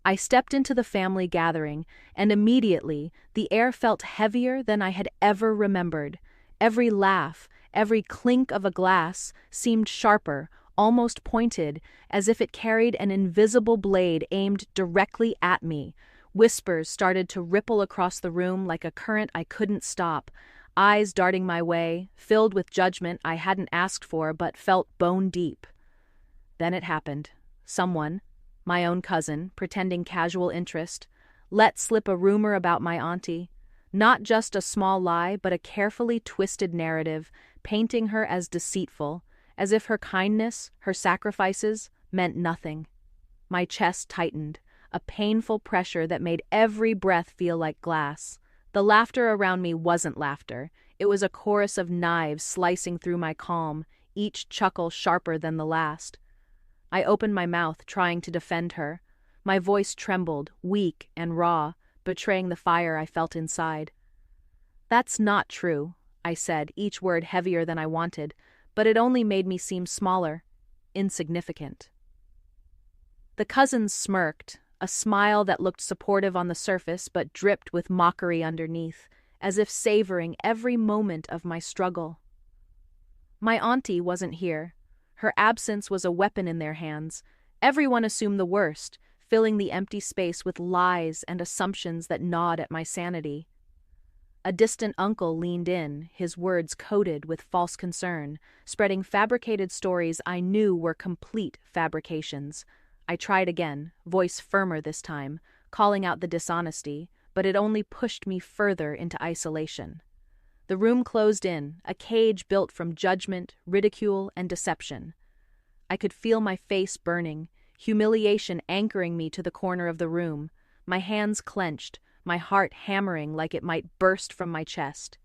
I stepped into the family gathering, and immediately the air felt heavier than I had ever remembered. Every laugh, every clink of a glass seemed sharper, almost pointed, as if it carried an invisible blade aimed directly at me. Whispers started to ripple across the room like a current I couldn't stop, eyes darting my way, filled with judgment I hadn't asked for but felt bone deep. Then it happened. Someone, my own cousin, pretending casual interest, let slip a rumor about my auntie. Not just a small lie, but a carefully twisted narrative, painting her as deceitful, as if her kindness, her sacrifices, meant nothing. My chest tightened, a painful pressure that made every breath feel like glass. The laughter around me wasn't laughter. It was a chorus of knives slicing through my calm, each chuckle sharper than the last. I opened my mouth, trying to defend her. My voice trembled, weak and raw, betraying the fire I felt inside. "That's not true," I said, each word heavier than I wanted, but it only made me seem smaller, insignificant. The cousins smirked, a smile that looked supportive on the surface but dripped with mockery underneath, as if savoring every moment of my struggle. My auntie wasn't here. Her absence was a weapon in their hands. Everyone assumed the worst, filling the empty space with lies and assumptions that gnawed at my sanity. A distant uncle leaned in, his words coated with false concern, spreading fabricated stories I knew were complete fabrications. I tried again, voice firmer this time, calling out the dishonesty, but it only pushed me further into isolation. The room closed in, a cage built from judgment, ridicule, and deception. I could feel my face burning, humiliation anchoring me to the corner of the room, my hands clenched, my heart hammering like it might burst from my chest.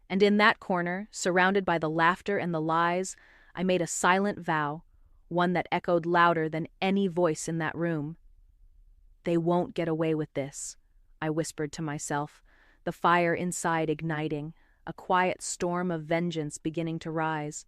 And in that corner, surrounded by the laughter and the lies, I made a silent vow, one that echoed louder than any voice in that room. "They won't get away with this," I whispered to myself, the fire inside igniting, a quiet storm of vengeance beginning to rise.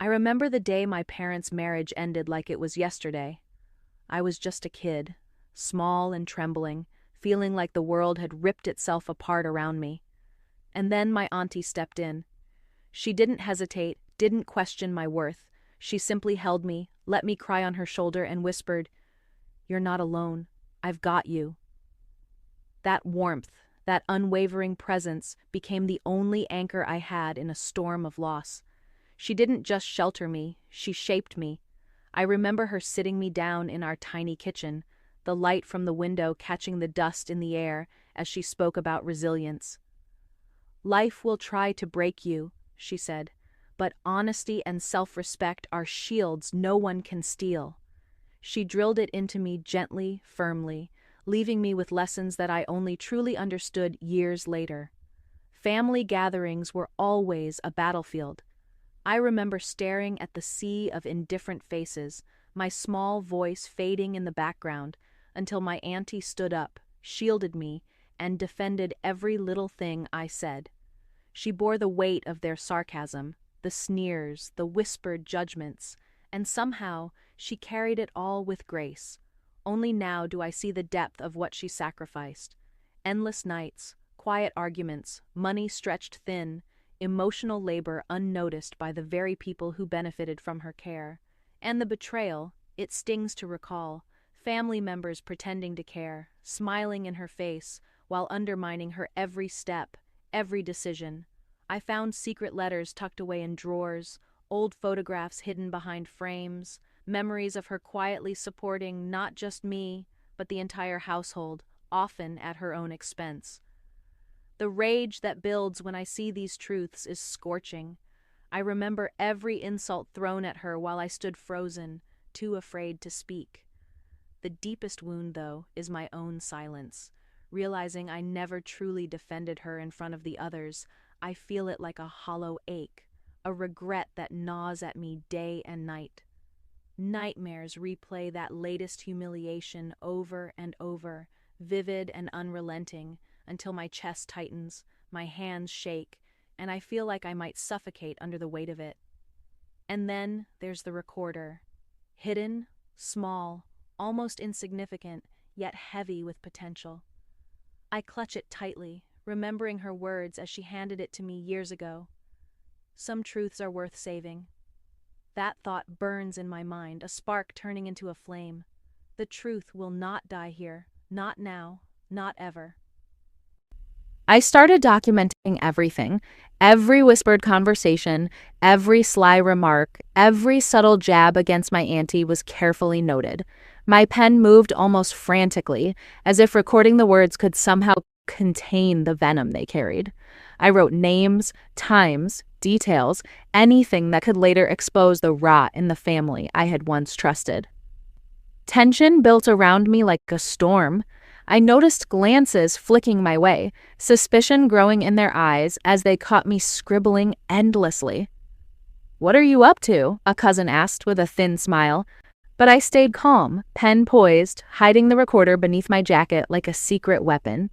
I remember the day my parents' marriage ended like it was yesterday. I was just a kid, small and trembling, feeling like the world had ripped itself apart around me. And then my auntie stepped in. She didn't hesitate, didn't question my worth. She simply held me, let me cry on her shoulder, and whispered, "You're not alone. I've got you." That warmth, that unwavering presence became the only anchor I had in a storm of loss. She didn't just shelter me, she shaped me. I remember her sitting me down in our tiny kitchen, the light from the window catching the dust in the air as she spoke about resilience. "Life will try to break you," she said, "but honesty and self-respect are shields no one can steal." She drilled it into me gently, firmly, leaving me with lessons that I only truly understood years later. Family gatherings were always a battlefield. I remember staring at the sea of indifferent faces, my small voice fading in the background, until my auntie stood up, shielded me, and defended every little thing I said. She bore the weight of their sarcasm, the sneers, the whispered judgments, and somehow she carried it all with grace. Only now do I see the depth of what she sacrificed. Endless nights, quiet arguments, money stretched thin, emotional labor unnoticed by the very people who benefited from her care. And the betrayal, it stings to recall, family members pretending to care, smiling in her face, while undermining her every step, every decision. I found secret letters tucked away in drawers, old photographs hidden behind frames, memories of her quietly supporting not just me, but the entire household, often at her own expense. The rage that builds when I see these truths is scorching. I remember every insult thrown at her while I stood frozen, too afraid to speak. The deepest wound, though, is my own silence. Realizing I never truly defended her in front of the others, I feel it like a hollow ache, a regret that gnaws at me day and night. Nightmares replay that latest humiliation over and over, vivid and unrelenting, until my chest tightens, my hands shake, and I feel like I might suffocate under the weight of it. And then there's the recorder. Hidden, small, almost insignificant, yet heavy with potential. I clutch it tightly, remembering her words as she handed it to me years ago. Some truths are worth saving. That thought burns in my mind, a spark turning into a flame. The truth will not die here, not now, not ever. I started documenting everything. Every whispered conversation, every sly remark, every subtle jab against my auntie was carefully noted. My pen moved almost frantically, as if recording the words could somehow contain the venom they carried. I wrote names, times, details, anything that could later expose the rot in the family I had once trusted. Tension built around me like a storm. I noticed glances flicking my way, suspicion growing in their eyes as they caught me scribbling endlessly. "What are you up to?" a cousin asked with a thin smile. But I stayed calm, pen poised, hiding the recorder beneath my jacket like a secret weapon.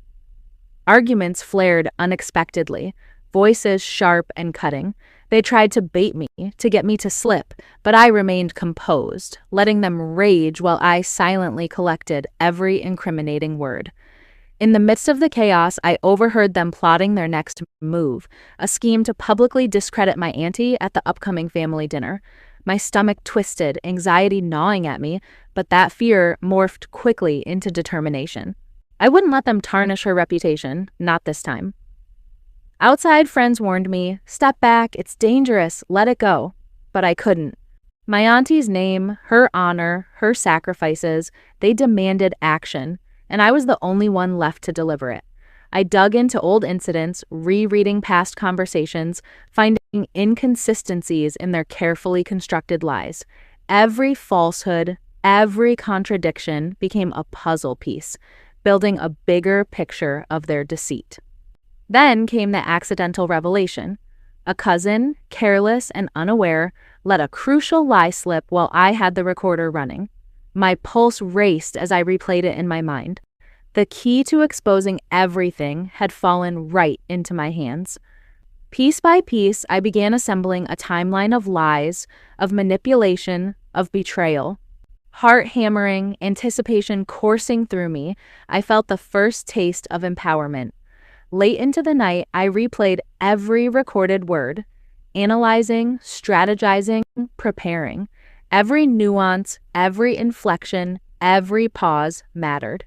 Arguments flared unexpectedly, voices sharp and cutting. They tried to bait me, to get me to slip, but I remained composed, letting them rage while I silently collected every incriminating word. In the midst of the chaos, I overheard them plotting their next move, a scheme to publicly discredit my auntie at the upcoming family dinner. My stomach twisted, anxiety gnawing at me, but that fear morphed quickly into determination. I wouldn't let them tarnish her reputation, not this time. Outside friends warned me, "Step back, it's dangerous, let it go." But I couldn't. My auntie's name, her honor, her sacrifices, they demanded action, and I was the only one left to deliver it. I dug into old incidents, rereading past conversations, finding inconsistencies in their carefully constructed lies. Every falsehood, every contradiction became a puzzle piece, building a bigger picture of their deceit. Then came the accidental revelation. A cousin, careless and unaware, let a crucial lie slip while I had the recorder running. My pulse raced as I replayed it in my mind. The key to exposing everything had fallen right into my hands. Piece by piece, I began assembling a timeline of lies, of manipulation, of betrayal. Heart hammering, anticipation coursing through me, I felt the first taste of empowerment. Late into the night, I replayed every recorded word, analyzing, strategizing, preparing. Every nuance, every inflection, every pause mattered.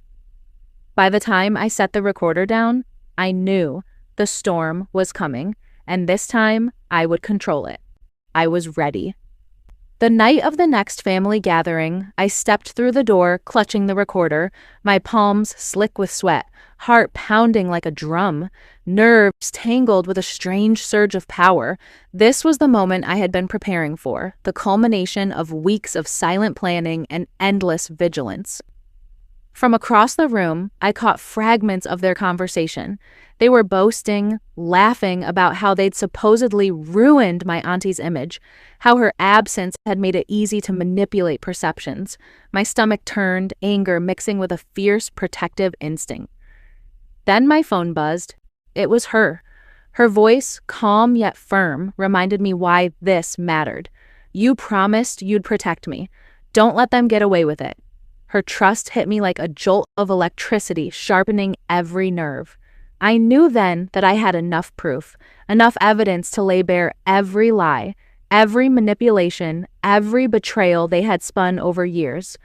By the time I set the recorder down, I knew the storm was coming, and this time I would control it. I was ready. The night of the next family gathering, I stepped through the door, clutching the recorder, my palms slick with sweat, heart pounding like a drum, nerves tangled with a strange surge of power. This was the moment I had been preparing for, the culmination of weeks of silent planning and endless vigilance. From across the room, I caught fragments of their conversation. They were boasting, laughing about how they'd supposedly ruined my auntie's image, how her absence had made it easy to manipulate perceptions. My stomach turned, anger mixing with a fierce protective instinct. Then my phone buzzed. It was her. Her voice, calm yet firm, reminded me why this mattered. "You promised you'd protect me. Don't let them get away with it." Her trust hit me like a jolt of electricity, sharpening every nerve. I knew then that I had enough proof, enough evidence to lay bare every lie, every manipulation, every betrayal they had spun over years.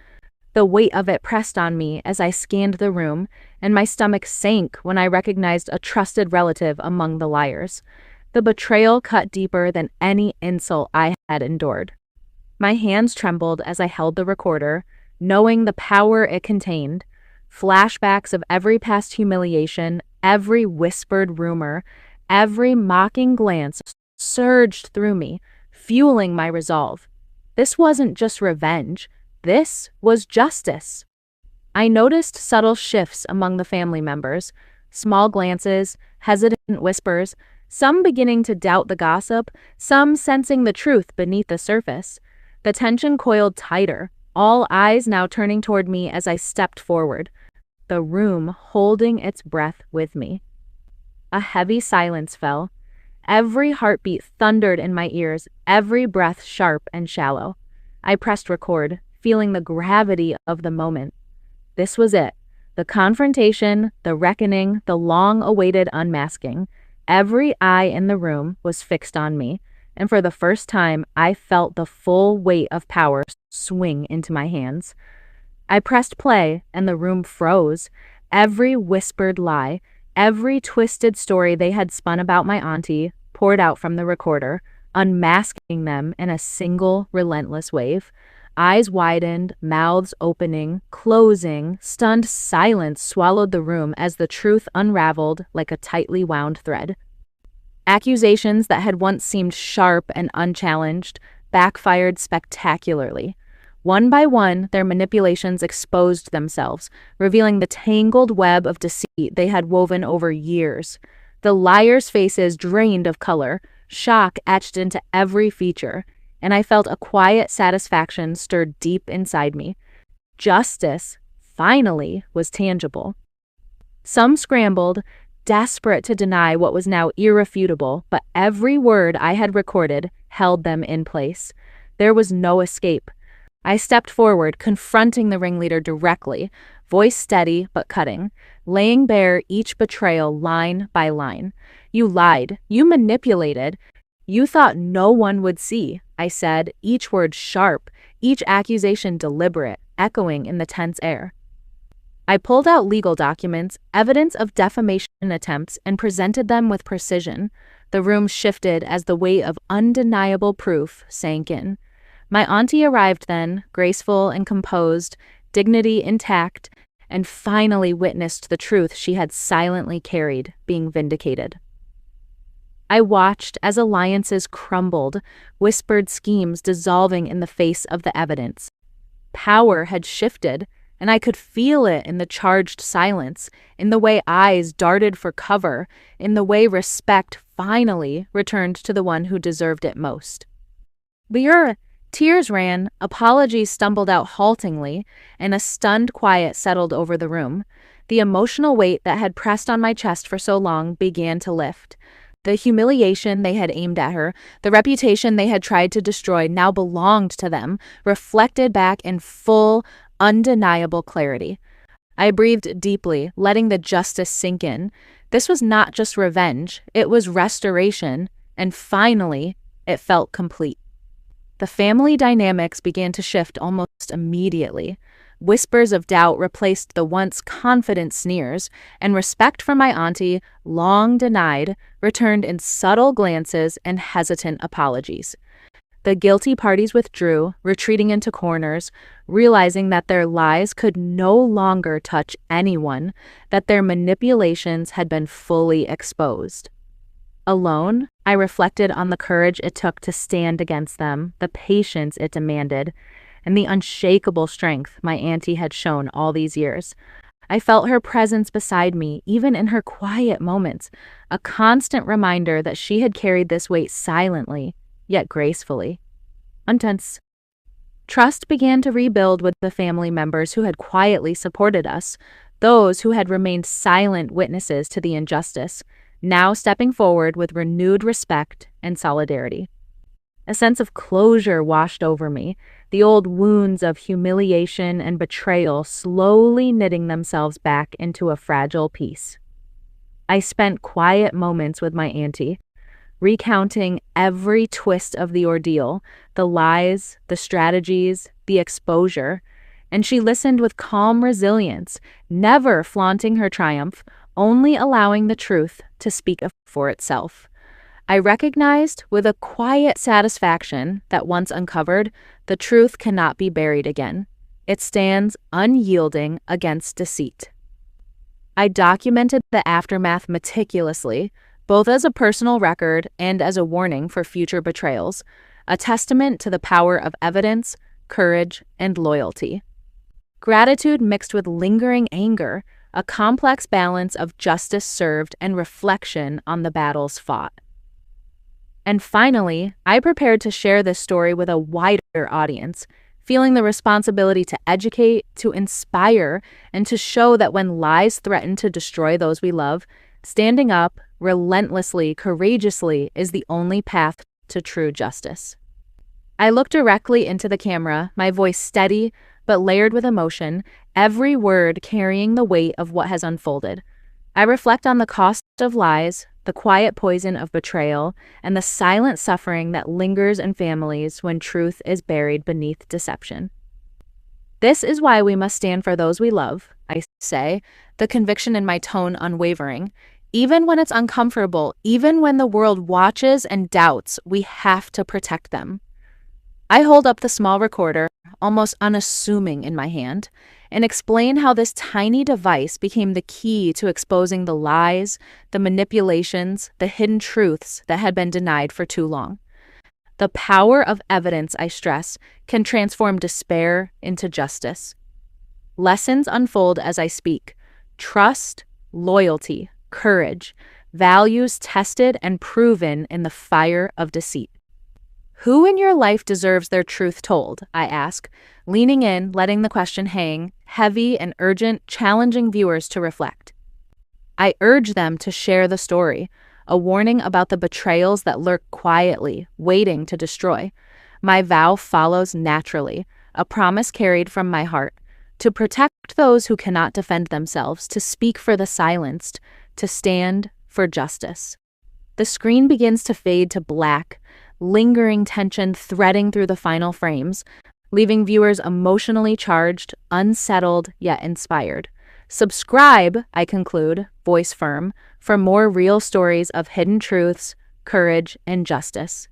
The weight of it pressed on me as I scanned the room, and my stomach sank when I recognized a trusted relative among the liars. The betrayal cut deeper than any insult I had endured. My hands trembled as I held the recorder, knowing the power it contained. Flashbacks of every past humiliation, every whispered rumor, every mocking glance surged through me, fueling my resolve. This wasn't just revenge. This was justice. I noticed subtle shifts among the family members, small glances, hesitant whispers, some beginning to doubt the gossip, some sensing the truth beneath the surface. The tension coiled tighter, all eyes now turning toward me as I stepped forward, the room holding its breath with me. A heavy silence fell. Every heartbeat thundered in my ears, every breath sharp and shallow. I pressed record, feeling the gravity of the moment. This was it, The confrontation, the reckoning, the long-awaited unmasking. Every eye in the room was fixed on me, and for the first time, I felt the full weight of power swing into my hands. I pressed play, and the room froze. Every whispered lie, every twisted story they had spun about my auntie poured out from the recorder, unmasking them in a single relentless wave. Eyes widened, mouths opening, closing, stunned silence swallowed the room as the truth unraveled like a tightly wound thread. Accusations that had once seemed sharp and unchallenged backfired spectacularly. One by one, their manipulations exposed themselves, revealing the tangled web of deceit they had woven over years. The liars' faces drained of color, shock etched into every feature, and I felt a quiet satisfaction stir deep inside me. Justice, finally, was tangible. Some scrambled, desperate to deny what was now irrefutable, but every word I had recorded held them in place. There was no escape. I stepped forward, confronting the ringleader directly, voice steady but cutting, laying bare each betrayal line by line. "You lied. You manipulated. You thought no one would see," I said, each word sharp, each accusation deliberate, echoing in the tense air. I pulled out legal documents, evidence of defamation attempts, and presented them with precision. The room shifted as the weight of undeniable proof sank in. My auntie arrived then, graceful and composed, dignity intact, and finally witnessed the truth she had silently carried being vindicated. I watched as alliances crumbled, whispered schemes dissolving in the face of the evidence. Power had shifted, and I could feel it in the charged silence, in the way eyes darted for cover, in the way respect finally returned to the one who deserved it most. Tears ran, apologies stumbled out haltingly, and a stunned quiet settled over the room. The emotional weight that had pressed on my chest for so long began to lift. The humiliation they had aimed at her, the reputation they had tried to destroy now belonged to them, reflected back in full, undeniable clarity. I breathed deeply, letting the justice sink in. This was not just revenge, it was restoration, and finally, it felt complete. The family dynamics began to shift almost immediately. Whispers of doubt replaced the once confident sneers, and respect for my auntie, long denied, returned in subtle glances and hesitant apologies. The guilty parties withdrew, retreating into corners, realizing that their lies could no longer touch anyone, that their manipulations had been fully exposed. Alone, I reflected on the courage it took to stand against them, the patience it demanded, and the unshakable strength my auntie had shown all these years. I felt her presence beside me, even in her quiet moments, a constant reminder that she had carried this weight silently, yet gracefully. Untense. Trust began to rebuild with the family members who had quietly supported us, those who had remained silent witnesses to the injustice, now stepping forward with renewed respect and solidarity. A sense of closure washed over me, the old wounds of humiliation and betrayal slowly knitting themselves back into a fragile peace. I spent quiet moments with my auntie, recounting every twist of the ordeal, the lies, the strategies, the exposure, and she listened with calm resilience, never flaunting her triumph, only allowing the truth to speak for itself. I recognized with a quiet satisfaction that once uncovered, the truth cannot be buried again. It stands unyielding against deceit. I documented the aftermath meticulously, both as a personal record and as a warning for future betrayals, a testament to the power of evidence, courage, and loyalty. Gratitude mixed with lingering anger, a complex balance of justice served and reflection on the battles fought. And finally, I prepared to share this story with a wider audience, feeling the responsibility to educate, to inspire, and to show that when lies threaten to destroy those we love, standing up, relentlessly, courageously, is the only path to true justice. I looked directly into the camera, my voice steady, but layered with emotion, every word carrying the weight of what has unfolded. I reflect on the cost of lies, the quiet poison of betrayal, and the silent suffering that lingers in families when truth is buried beneath deception. This is why we must stand for those we love, I say, the conviction in my tone unwavering. Even when it's uncomfortable, even when the world watches and doubts, we have to protect them. I hold up the small recorder, almost unassuming in my hand, and explain how this tiny device became the key to exposing the lies, the manipulations, the hidden truths that had been denied for too long. The power of evidence, I stress, can transform despair into justice. Lessons unfold as I speak. Trust, loyalty, courage, values tested and proven in the fire of deceit. Who in your life deserves their truth told? I ask, leaning in, letting the question hang, heavy and urgent, challenging viewers to reflect. I urge them to share the story, a warning about the betrayals that lurk quietly, waiting to destroy. My vow follows naturally, a promise carried from my heart, to protect those who cannot defend themselves, to speak for the silenced, to stand for justice. The screen begins to fade to black, lingering tension threading through the final frames, leaving viewers emotionally charged, unsettled, yet inspired. Subscribe, I conclude, voice firm, for more real stories of hidden truths, courage, and justice.